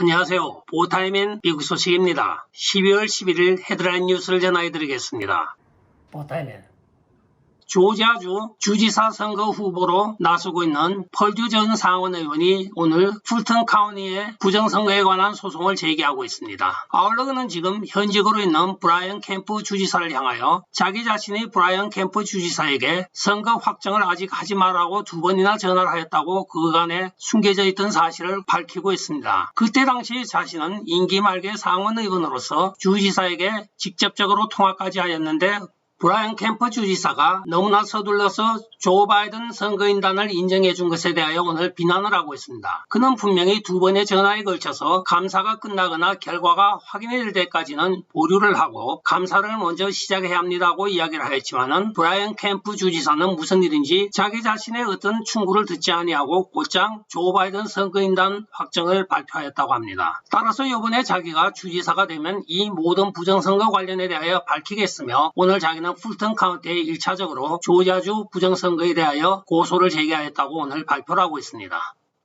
안녕하세요. 보타임인 미국 소식입니다. 12월 11일 헤드라인 뉴스를 전해드리겠습니다. 보타임인 조지아주 주지사 선거 후보로 나서고 있는 펄듀 전 상원 의원이 오늘 풀턴 카운티의 부정선거에 관한 소송을 제기하고 있습니다. 아울러 그는 지금 현직으로 있는 브라이언 캠프 주지사를 향하여 자기 자신이 브라이언 캠프 주지사에게 선거 확정을 아직 하지 말라고 2번이나 전화를 하였다고 그간에 숨겨져 있던 사실을 밝히고 있습니다. 그때 당시 자신은 임기 말기의 상원 의원으로서 주지사에게 직접적으로 통화까지 하였는데 브라이언 캠프 주지사가 너무나 서둘러서 조 바이든 선거인단을 인정해 준 것에 대하여 오늘 비난을 하고 있습니다. 그는 분명히 2번의 전화에 걸쳐서 감사가 끝나거나 결과가 확인될 때까지는 보류를 하고 감사를 먼저 시작해야 합니다고 이야기를 하였지만은 브라이언 캠프 주지사는 무슨 일인지 자기 자신의 어떤 충고를 듣지 아니하고 곧장 조 바이든 선거인단 확정을 발표하였다고 합니다. 따라서 이번에 자기가 주지사가 되면 이 모든 부정선거 관련에 대하여 밝히겠으며 오늘 자기는 풀턴 카운티에 1차적으로 조지아주 부정선거에 대하여 고소를 제기하였다고 오늘 발표를 하고 있습니다.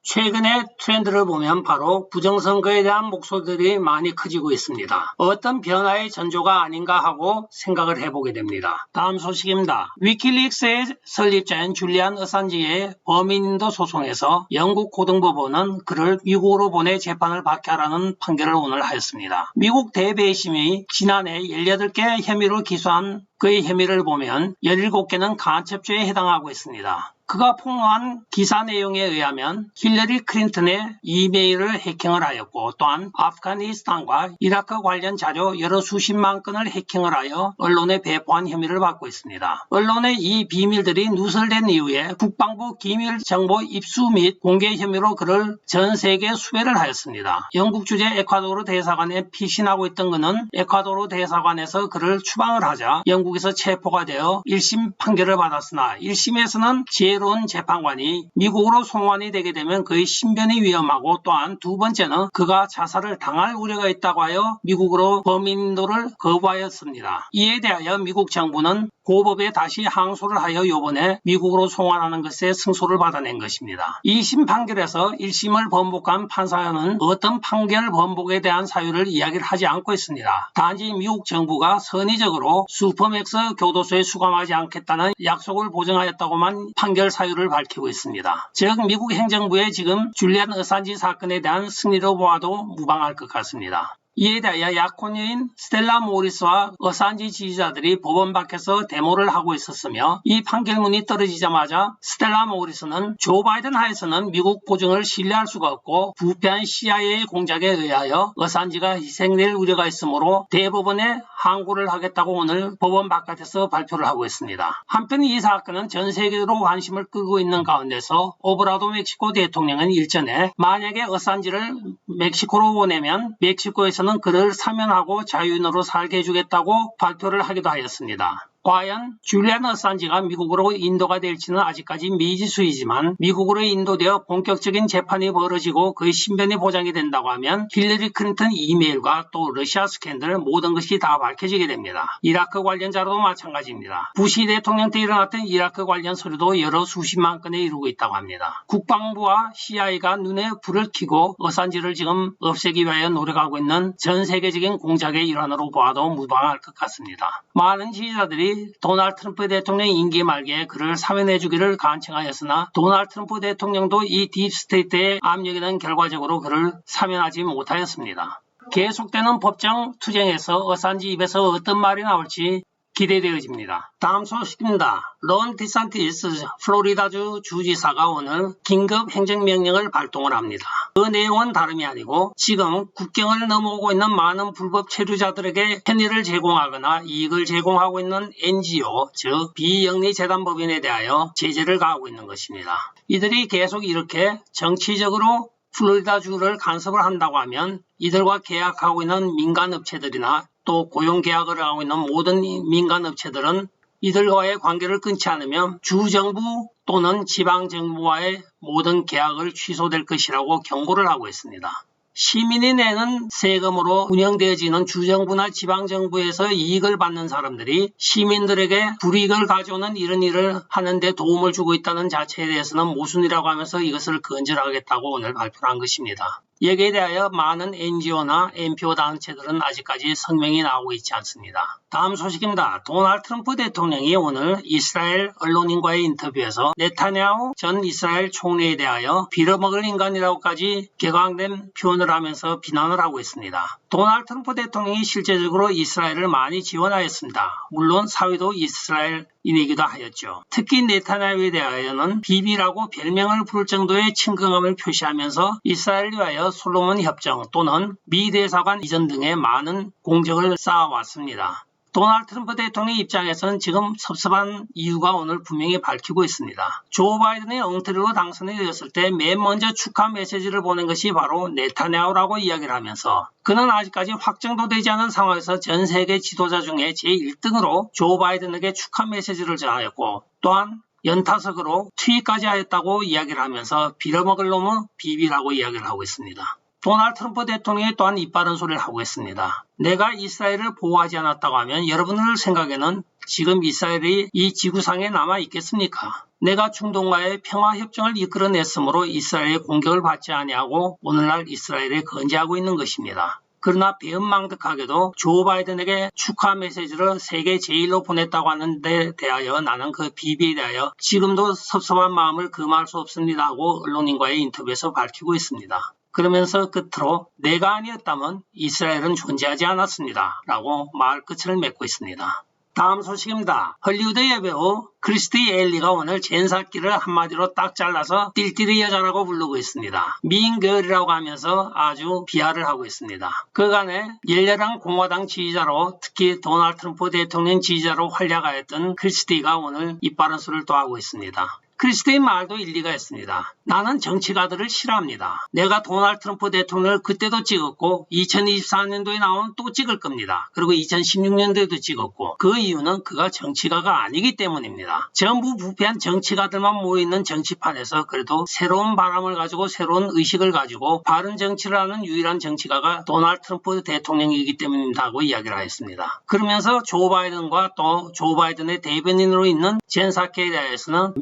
최근의 트렌드를 보면 바로 부정선거에 대한 목소리들이 많이 커지고 있습니다. 어떤 변화의 전조가 아닌가 하고 생각을 해보게 됩니다. 다음 소식입니다. 위키릭스의 설립자인 줄리안 어산지의 범인인도 소송에서 영국 고등법원은 그를 미국으로 보내 재판을 받게 하라는 판결을 오늘 하였습니다. 미국 대배심이 지난해 18개 혐의로 기소한 그의 혐의를 보면 17개는 간첩죄에 해당하고 있습니다. 그가 폭로한 기사 내용에 의하면 힐러리 클린턴의 이메일을 해킹을 하였고 또한 아프가니스탄과 이라크 관련 자료 여러 수십만 건을 해킹을 하여 언론에 배포한 혐의를 받고 있습니다. 언론의 이 비밀들이 누설된 이후에 국방부 기밀정보 입수 및 공개 혐의로 그를 전 세계 수배를 하였습니다. 영국 주재 에콰도르 대사관에 피신하고 있던 그는 에콰도르 대사관에서 그를 추방을 하자 영국에서 체포가 되어 1심 판결을 받았으나 1심에서는 지혜로운 재판관이 미국으로 송환이 되게 되면 그의 신변이 위험하고 또한 두 번째는 그가 자살을 당할 우려가 있다고 하여 미국으로 범인도를 거부하였습니다. 이에 대하여 미국 정부는 고법에 다시 항소를 하여 이번에 미국으로 송환하는 것에 승소를 받아낸 것입니다. 2심 판결에서 1심을 번복한 판사는 어떤 판결 번복에 대한 사유를 이야기를 하지 않고 있습니다. 단지 미국 정부가 선의적으로 슈퍼맥스 교도소에 수감하지 않겠다는 약속을 보증하였다고만 판결 사유를 밝히고 있습니다. 즉 미국 행정부의 지금 줄리안 어산지 사건에 대한 승리로 보아도 무방할 것 같습니다. 이에 대하여 약혼녀인 스텔라 모리스와 어산지 지지자들이 법원 밖에서 데모를 하고 있었으며 이 판결문이 떨어지자마자 스텔라 모리스는 조 바이든 하에서는 미국 보증을 신뢰할 수가 없고 부패한 CIA 공작에 의하여 어산지가 희생될 우려가 있으므로 대법원에 항고를 하겠다고 오늘 법원 바깥에서 발표를 하고 있습니다. 한편 이 사건은 전 세계로 관심을 끌고 있는 가운데서 오브라도 멕시코 대통령은 일전에 만약에 어산지를 멕시코로 보내면 멕시코에서는 그를 사면하고 자유인으로 살게 해주겠다고 발표를 하기도 하였습니다. 과연 줄리안 어산지가 미국으로 인도가 될지는 아직까지 미지수이지만 미국으로 인도되어 본격적인 재판이 벌어지고 그의 신변이 보장이 된다고 하면 힐러리 클린턴 이메일과 또 러시아 스캔들 모든 것이 다 밝혀지게 됩니다. 이라크 관련 자료도 마찬가지입니다. 부시 대통령 때 일어났던 이라크 관련 서류도 여러 수십만 건에 이르고 있다고 합니다. 국방부와 CIA가 눈에 불을 켜고 어산지를 지금 없애기 위하여 노력하고 있는 전 세계적인 공작의 일환으로 보아도 무방할 것 같습니다. 많은 지지자들이 도널드 트럼프 대통령 임기 말기에 그를 사면해주기를 간청하였으나 도널드 트럼프 대통령도 이 딥스테이트의 압력에는 결과적으로 그를 사면하지 못하였습니다. 계속되는 법정 투쟁에서 어산지 입에서 어떤 말이 나올지 기대되어집니다. 다음 소식입니다. 론 디산티스 플로리다주 주지사가 오늘 긴급 행정명령을 발동을 합니다. 그 내용은 다름이 아니고 지금 국경을 넘어오고 있는 많은 불법 체류자들에게 편의를 제공하거나 이익을 제공하고 있는 NGO, 즉 비영리재단법인에 대하여 제재를 가하고 있는 것입니다. 이들이 계속 이렇게 정치적으로 플로리다주를 간섭을 한다고 하면 이들과 계약하고 있는 민간업체들이나 또 고용계약을 하고 있는 모든 민간업체들은 이들과의 관계를 끊지 않으면 주정부 또는 지방정부와의 모든 계약을 취소될 것이라고 경고를 하고 있습니다. 시민이 내는 세금으로 운영되어지는 주정부나 지방정부에서 이익을 받는 사람들이 시민들에게 불이익을 가져오는 이런 일을 하는데 도움을 주고 있다는 자체에 대해서는 모순이라고 하면서 이것을 근절하겠다고 오늘 발표한 것입니다. 여기에 대하여 많은 NGO나 NPO 단체들은 아직까지 성명이 나오고 있지 않습니다. 다음 소식입니다. 도널드 트럼프 대통령이 오늘 이스라엘 언론인과의 인터뷰에서 네타냐후 전 이스라엘 총리에 대하여 빌어먹을 인간이라고까지 격앙된 표현을 하면서 비난을 하고 있습니다. 도널드 트럼프 대통령이 실제적으로 이스라엘을 많이 지원하였습니다. 물론 사회도 이스라엘인이기도 하였죠. 특히 네타냐후에 대하여는 비비라고 별명을 부를 정도의 친근감을 표시하면서 이스라엘을 위하여 솔로몬 협정 또는 미 대사관 이전 등의 많은 공적을 쌓아왔습니다. 도널드 트럼프 대통령 입장에서는 지금 섭섭한 이유가 오늘 분명히 밝히고 있습니다. 조 바이든의 엉터리로 당선이 되었을 때 맨 먼저 축하 메시지를 보낸 것이 바로 네타냐후라고 이야기를 하면서 그는 아직까지 확정도 되지 않은 상황에서 전 세계 지도자 중에 제1등으로 조 바이든에게 축하 메시지를 전하였고 또한 연타석으로 트윗까지 하였다고 이야기를 하면서 빌어먹을 놈은 비비라고 이야기를 하고 있습니다. 도널드 트럼프 대통령이 또한 이빠른 소리를 하고 있습니다. 내가 이스라엘을 보호하지 않았다고 하면 여러분들 생각에는 지금 이스라엘이 이 지구상에 남아 있겠습니까? 내가 중동과의 평화협정을 이끌어냈으므로 이스라엘의 공격을 받지 아니하고 오늘날 이스라엘에 건재하고 있는 것입니다. 그러나 배은망덕하게도 조 바이든에게 축하 메시지를 세계 제1로 보냈다고 하는 데 대하여 나는 그 비비에 대하여 지금도 섭섭한 마음을 금할 수 없습니다 하고 언론인과의 인터뷰에서 밝히고 있습니다. 그러면서 끝으로 내가 아니었다면 이스라엘은 존재하지 않았습니다 라고 말 끝을 맺고 있습니다. 다음 소식입니다. 헐리우드 여배우 크리스티 엘리가 오늘 젠사끼를 한마디로 딱 잘라서 띨띨이 여자라고 부르고 있습니다. 미인걸이라고 하면서 아주 비하를 하고 있습니다. 그간에 열렬한 공화당 지지자로 특히 도널드 트럼프 대통령 지지자로 활약하였던 크리스티가 오늘 이빠른 소리를 또 하고 있습니다. 크리스티의 말도 일리가 있습니다. 나는 정치가들을 싫어합니다. 내가 도널드 트럼프 대통령을 그때도 찍었고 2024년도에 나오면 또 찍을 겁니다. 그리고 2016년도에도 찍었고 그 이유는 그가 정치가가 아니기 때문입니다. 전부 부패한 정치가들만 모여있는 정치판에서 그래도 새로운 바람을 가지고 새로운 의식을 가지고 바른 정치를 하는 유일한 정치가가 도널드 트럼프 대통령이기 때문입니다 하고 이야기를 하였습니다. 그러면서 조 바이든과 또 조 바이든의 대변인으로 있는 젠 사케에 대해서는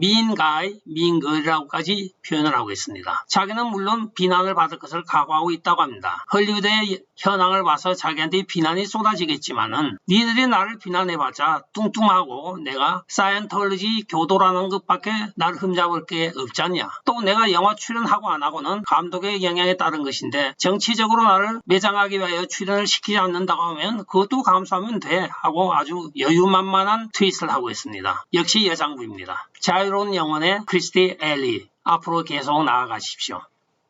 미인걸이라고까지 표현을 하고 있습니다. 자기는 물론 비난을 받을 것을 각오하고 있다고 합니다. 헐리우드의 현황을 봐서 자기한테 비난이 쏟아지겠지만은 니들이 나를 비난해봤자 뚱뚱하고 내가 사이언톨로지 교도라는 것밖에 나를 흠잡을 게 없지 않냐. 또 내가 영화 출연하고 안 하고는 감독의 영향에 따른 것인데 정치적으로 나를 매장하기 위하여 출연을 시키지 않는다고 하면 그것도 감수하면 돼 하고 아주 여유만만한 트윗을 하고 있습니다. 역시 여장부입니다. 자유로운 영혼의 크리스티 엘리 앞으로 계속 나아가십시오.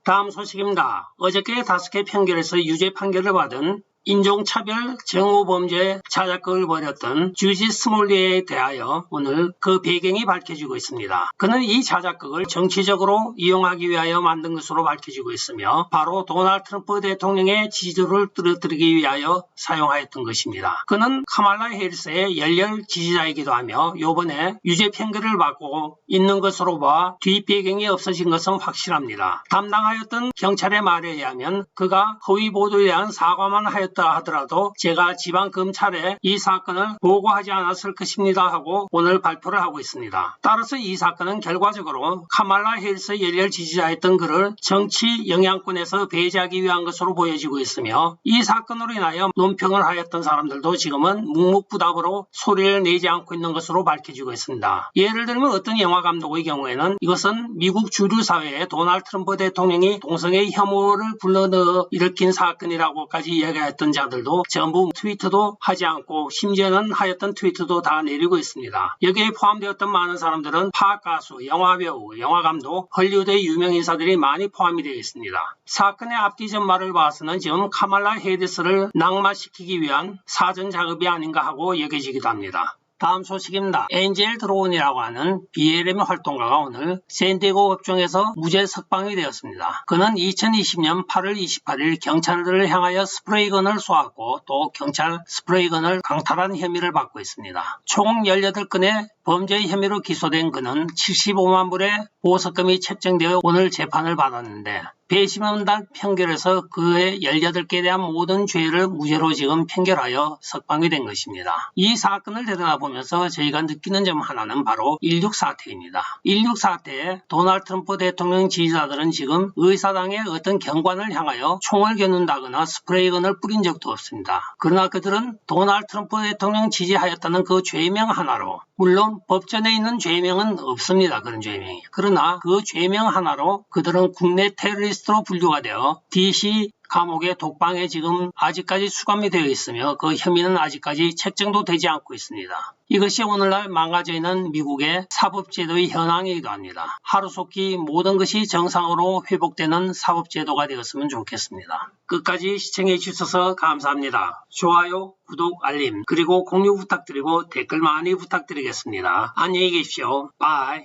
다음 소식입니다. 어저께 5개 판결에서 유죄 판결을 받은 인종차별 정오범죄 자작극을 벌였던 주지 스몰리에 대하여 오늘 그 배경이 밝혀지고 있습니다. 그는 이 자작극을 정치적으로 이용하기 위하여 만든 것으로 밝혀지고 있으며 바로 도널드 트럼프 대통령의 지지도를 떨어뜨리기 위하여 사용하였던 것입니다. 그는 카말라 해리스의 열렬 지지자이기도 하며 이번에 유죄 판결을 받고 있는 것으로 봐 뒷배경이 없어진 것은 확실합니다. 담당하였던 경찰의 말에 의하면 그가 허위 보도에 대한 사과만 하였다 하더라도 제가 지방검찰에 이 사건을 보고하지 않았을 것입니다 하고 오늘 발표를 하고 있습니다. 따라서 이 사건은 결과적으로 카말라 해리스 열렬 지지자였던 그를 정치 영향권에서 배제하기 위한 것으로 보여지고 있으며 이 사건으로 인하여 논평을 하였던 사람들도 지금은 묵묵부답으로 소리를 내지 않고 있는 것으로 밝혀지고 있습니다. 예를 들면 어떤 영화 감독의 경우에는 이것은 미국 주류 사회에 도널드 트럼프 대통령이 동성애 혐오를 불러넣어 일으킨 사건이라고까지 이야기했던 자들도 전부 트위터도 하지 않고 심지어는 하였던 트위터도 다 내리고 있습니다. 여기에 포함되었던 많은 사람들은 팝 가수, 영화배우, 영화감독, 헐리우드의 유명 인사들이 많이 포함이 되어 있습니다. 사건의 앞뒤 전말을 봐서는 지금 카말라 해리스를 낙마시키기 위한 사전 작업이 아닌가 하고 여겨지기도 합니다. 다음 소식입니다. 엔젤 드론이라고 하는 BLM 활동가가 오늘 샌디에고 법정에서 무죄 석방이 되었습니다. 그는 2020년 8월 28일 경찰들을 향하여 스프레이건을 쏘았고 또 경찰 스프레이건을 강탈한 혐의를 받고 있습니다. 총 18건의 범죄 혐의로 기소된 그는 75만 불의 보석금이 책정되어 오늘 재판을 받았는데 배심원단 판결에서 그의 18개에 대한 모든 죄를 무죄로 지금 판결하여 석방이 된 것입니다. 이 사건을 되돌아보면서 저희가 느끼는 점 하나는 바로 16 사태입니다. 16 사태에 도널드 트럼프 대통령 지지자들은 지금 의사당의 어떤 경관을 향하여 총을 겨눈다거나 스프레이건을 뿌린 적도 없습니다. 그러나 그들은 도널드 트럼프 대통령 지지하였다는 그 죄명 하나로, 물론 법전에 있는 죄명은 없습니다. 그런 죄명이. 그러나 그 죄명 하나로 그들은 국내 테러리스트로 분류가 되어 DC 감옥의 독방에 지금 아직까지 수감이 되어 있으며 그 혐의는 아직까지 책정도 되지 않고 있습니다. 이것이 오늘날 망가져 있는 미국의 사법제도의 현황이기도 합니다. 하루속히 모든 것이 정상으로 회복되는 사법제도가 되었으면 좋겠습니다. 끝까지 시청해 주셔서 감사합니다. 좋아요, 구독, 알림, 그리고 공유 부탁드리고 댓글 많이 부탁드리겠습니다. 안녕히 계십시오. 바이.